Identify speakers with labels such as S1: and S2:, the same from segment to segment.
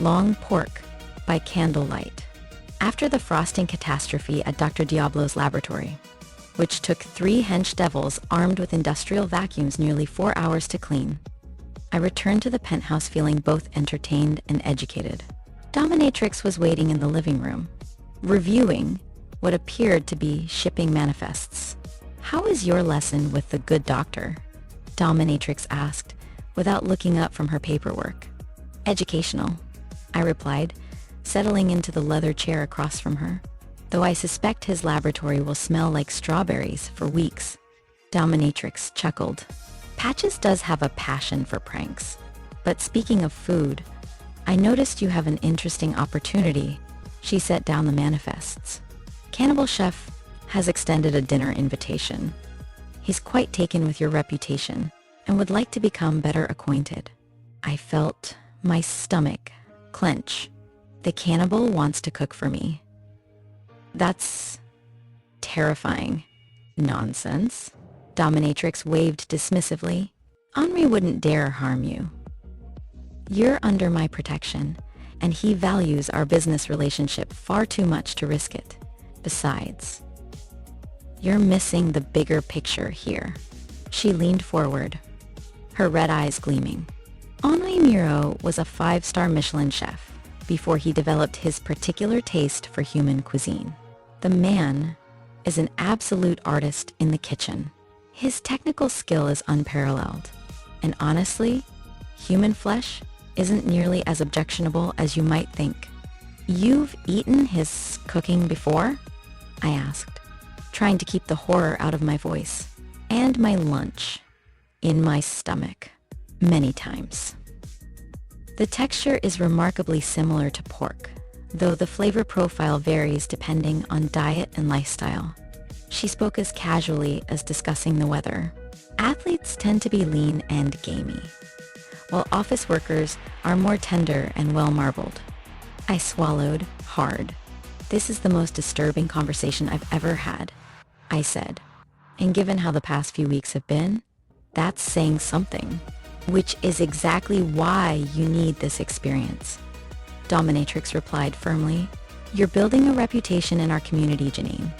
S1: Long pork by candlelight. After the frosting catastrophe at Dr. Diablo's laboratory, which took 3 hench devils armed with industrial vacuums nearly 4 hours to clean, I returned to the penthouse feeling both entertained and educated. Dominatrix was waiting in the living room, reviewing what appeared to be shipping manifests. "How is your lesson with the good doctor?" Dominatrix asked, without looking up from her paperwork. "Educational," I replied, settling into the leather chair across from her, "though I suspect his laboratory will smell like strawberries for weeks." Dominatrix chuckled. "Patches does have a passion for pranks. But speaking of food, I noticed you have an interesting opportunity." She set down the manifests. "Cannibal Chef has extended a dinner invitation. He's quite taken with your reputation and would like to become better acquainted." I felt my stomach clench. The cannibal wants to cook for me. That's terrifying. "Nonsense." Dominatrix waved dismissively. "Henri wouldn't dare harm you. You're under my protection, and he values our business relationship far too much to risk it. Besides, you're missing the bigger picture here." She leaned forward, her red eyes gleaming. Henri Miro was a 5-star Michelin chef before he developed his particular taste for human cuisine. The man is an absolute artist in the kitchen. His technical skill is unparalleled, and honestly, human flesh isn't nearly as objectionable as you might think. "You've eaten his cooking before?" I asked, trying to keep the horror out of my voice. "And my lunch. In my stomach. Many times." The texture is remarkably similar to pork, though the flavor profile varies depending on diet and lifestyle. She spoke as casually as discussing the weather. "Athletes tend to be lean and gamey, while office workers are more tender and well-marbled." I swallowed hard. "This is the most disturbing conversation I've ever had," I said. "And given how the past few weeks have been, that's saying something. Which is exactly why you need this experience." Dominatrix replied firmly. "You're building a reputation in our community, Janine.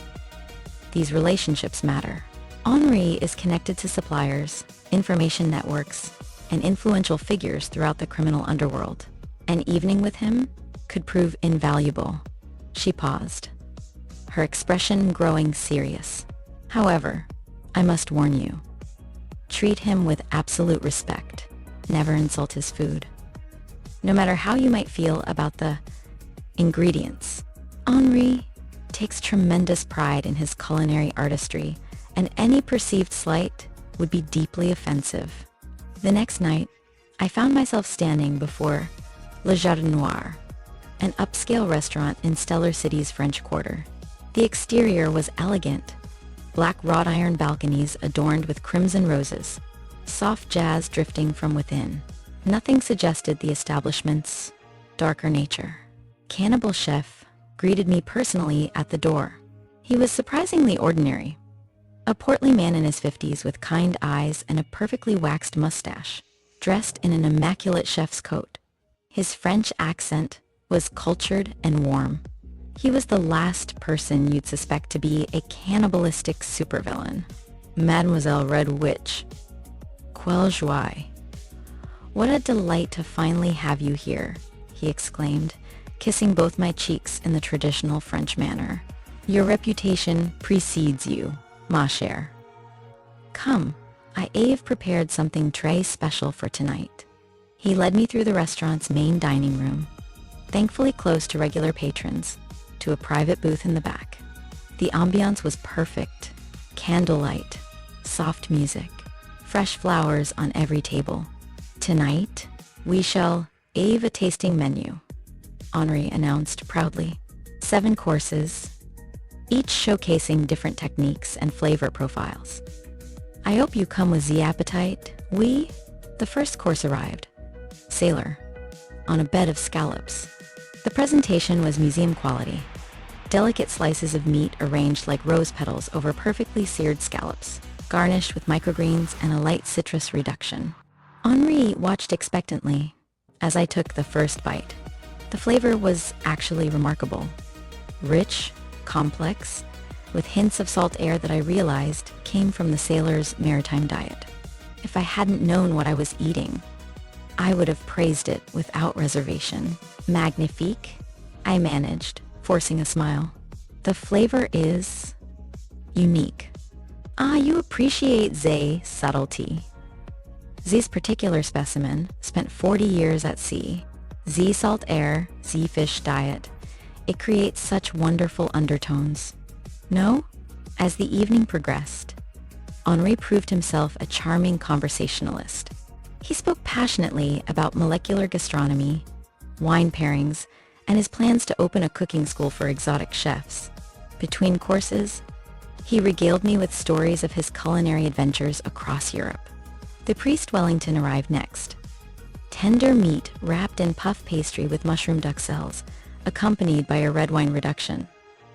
S1: These relationships matter. Henri is connected to suppliers, information networks, and influential figures throughout the criminal underworld. An evening with him could prove invaluable." She paused, her expression growing serious. "However, I must warn you. Treat him with absolute respect. Never insult his food. No matter how you might feel about the ingredients, Henri takes tremendous pride in his culinary artistry, and any perceived slight would be deeply offensive." The next night, I found myself standing before Le Jardin Noir, an upscale restaurant in Stellar City's French Quarter. The exterior was elegant. Black wrought iron balconies adorned with crimson roses, soft jazz drifting from within. Nothing suggested the establishment's darker nature. Cannibal Chef greeted me personally at the door. He was surprisingly ordinary. A portly man in his 50s with kind eyes and a perfectly waxed mustache, dressed in an immaculate chef's coat. His French accent was cultured and warm. He was the last person you'd suspect to be a cannibalistic supervillain. "Mademoiselle Red Witch. Quelle joie. What a delight to finally have you here," he exclaimed, kissing both my cheeks in the traditional French manner. "Your reputation precedes you, ma chère. Come, I've prepared something très special for tonight." He led me through the restaurant's main dining room, thankfully close to regular patrons, to a private booth in the back. The ambiance was perfect. Candlelight, soft music, fresh flowers on every table. "Tonight, we shall have a tasting menu," Henri announced proudly. 7 courses, each showcasing different techniques and flavor profiles. "I hope you come with the appetite. The first course arrived. Sailor, on a bed of scallops. The presentation was museum quality. Delicate slices of meat arranged like rose petals over perfectly seared scallops, garnished with microgreens and a light citrus reduction. Henri watched expectantly as I took the first bite. The flavor was actually remarkable. Rich, complex, with hints of salt air that I realized came from the sailor's maritime diet. If I hadn't known what I was eating, I would have praised it without reservation. Magnifique, I managed, forcing a smile. The flavor is unique. Ah, you appreciate Zay's subtlety. Z's particular specimen spent 40 years at sea. Z salt air, Z fish diet. It creates such wonderful undertones. No? As the evening progressed, Henri proved himself a charming conversationalist. He spoke passionately about molecular gastronomy, wine pairings, and his plans to open a cooking school for exotic chefs. Between courses, he regaled me with stories of his culinary adventures across Europe. The priest Wellington arrived next. Tender meat wrapped in puff pastry with mushroom duxelles, accompanied by a red wine reduction.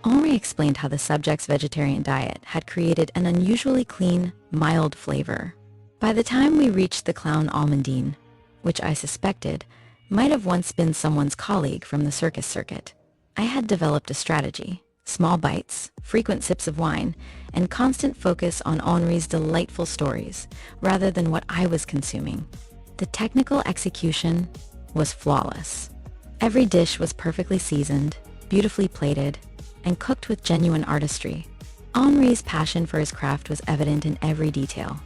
S1: Henri explained how the subject's vegetarian diet had created an unusually clean, mild flavor. By the time we reached the clown almondine, which I suspected might have once been someone's colleague from the circus circuit, I had developed a strategy: small bites, frequent sips of wine, and constant focus on Henri's delightful stories, rather than what I was consuming. The technical execution was flawless. Every dish was perfectly seasoned, beautifully plated, and cooked with genuine artistry. Henri's passion for his craft was evident in every detail,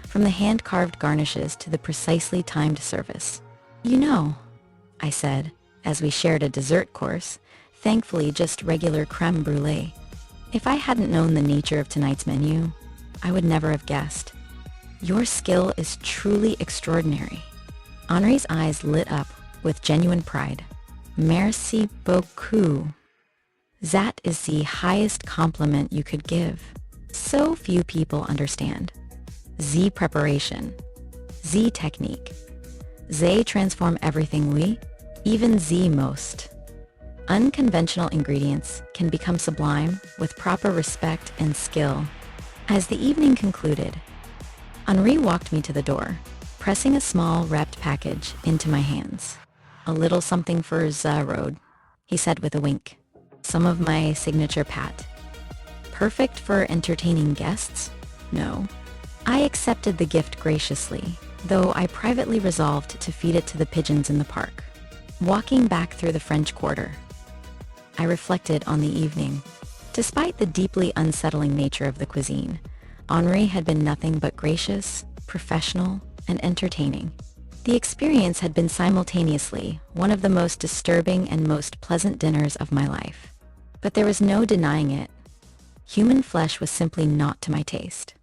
S1: from the hand-carved garnishes to the precisely timed service. "You know," I said, as we shared a dessert course, thankfully just regular crème brûlée. "If I hadn't known the nature of tonight's menu, I would never have guessed. Your skill is truly extraordinary." Henri's eyes lit up with genuine pride. "Merci beaucoup. That is the highest compliment you could give. So few people understand. Z preparation, Z technique. They transform everything we, even Z most. Unconventional ingredients can become sublime with proper respect and skill." As the evening concluded, Henri walked me to the door, pressing a small wrapped package into my hands. "A little something for Road," he said with a wink. "Some of my signature pat. Perfect for entertaining guests? No." I accepted the gift graciously, though I privately resolved to feed it to the pigeons in the park. Walking back through the French Quarter, I reflected on the evening. Despite the deeply unsettling nature of the cuisine, Henri had been nothing but gracious, professional, and entertaining. The experience had been simultaneously one of the most disturbing and most pleasant dinners of my life. But there was no denying it. Human flesh was simply not to my taste.